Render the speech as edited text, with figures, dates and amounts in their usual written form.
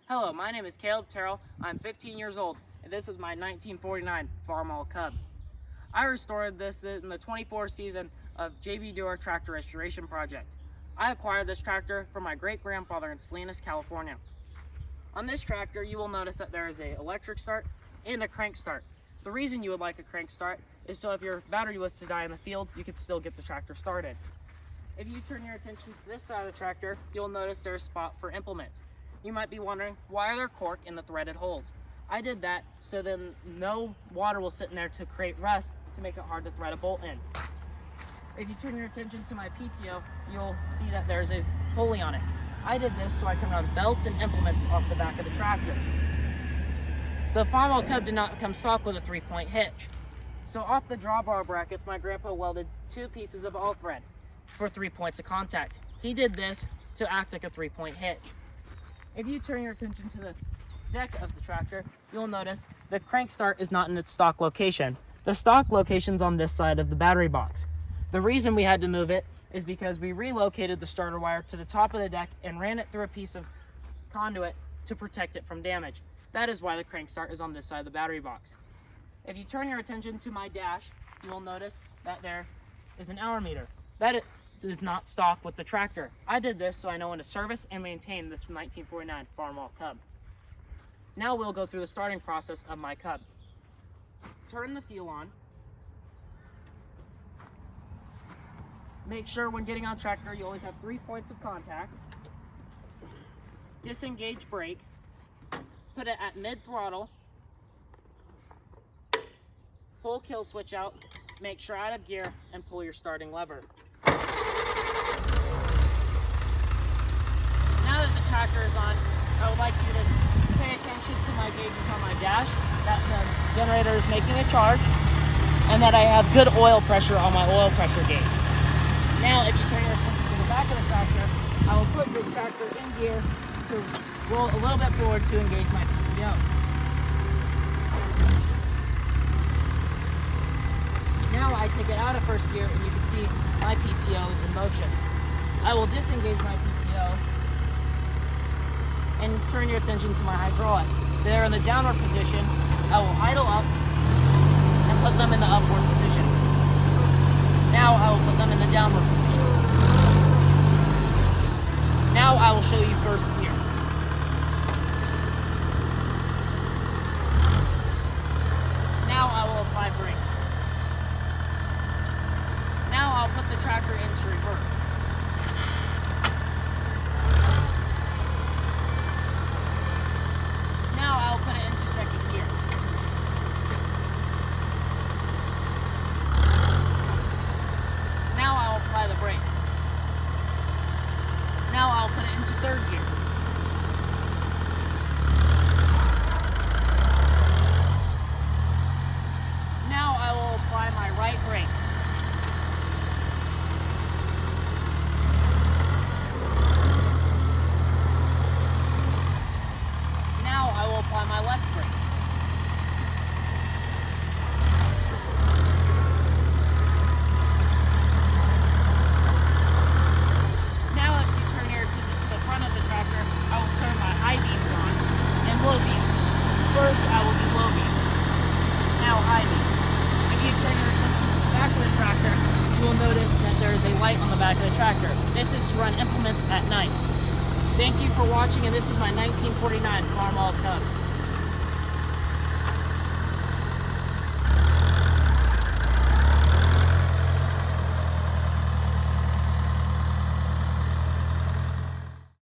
Hello, my name is Caleb Terrell. I'm 15 years old, and this is my 1949 Farmall Cub. I restored this in the 24 season of JB Dewar Tractor Restoration Project. I acquired this tractor from my great-grandfather in Salinas, California. On this tractor, you will notice that there is an electric start and a crank start. The reason you would like a crank start is so if your battery was to die in the field, you could still get the tractor started. If you turn your attention to this side of the tractor, you'll notice there's a spot for implements. You might be wondering, why are there cork in the threaded holes? I did that so then no water will sit in there to create rust to make it hard to thread a bolt in. If you turn your attention to my PTO, you'll see that there's a pulley on it. I did this so I can run belts and implements off the back of the tractor. The Farmall Cub did not come stock with a 3-point hitch. So off the drawbar brackets, my grandpa welded 2 pieces of all thread for 3 points of contact. He did this to act like a 3-point hitch. If you turn your attention to the deck of the tractor, you'll notice the crank start is not in its stock location. The stock location's on this side of the battery box. The reason we had to move it is because we relocated the starter wire to the top of the deck and ran it through a piece of conduit to protect it from damage. That is why the crank start is on this side of the battery box. If you turn your attention to my dash, you will notice that there is an hour meter. That is not stock with the tractor. I did this so I know when to service and maintain this 1949 Farmall Cub. Now we'll go through the starting process of my Cub. Turn the fuel on. Make sure when getting on tractor you always have 3 points of contact. Disengage brake. Put it at mid-throttle. Pull kill switch out. Make sure out of gear and pull your starting lever. Now that the tractor is on, I would like you to pay attention to my gauges on my dash, that the generator is making a charge, and that I have good oil pressure on my oil pressure gauge. Now, if you turn your attention to the back of the tractor, I will put the tractor in gear to roll a little bit forward to engage my PTO. Now I take it out of first gear and you can see my PTO is in motion. I will disengage my PTO and turn your attention to my hydraulics. They're in the downward position. I will idle up and put them in the upward position. Now I will put them in the downward position. Now I will show you first gear. Now I will apply brake. Now I'll put the tractor into reverse. Now I'll put it into second gear. Now I'll apply the brakes. Now I'll put it into third gear. Now I will apply my right brake. Apply my left brake. Now if you turn your attention to the front of the tractor, I will turn my high beams on and low beams. First I will do low beams. Now high beams. If you turn your attention to the back of the tractor, you will notice that there is a light on the back of the tractor. This is to run implements at night. Thank you for watching, and this is my 1949 Farmall Cub.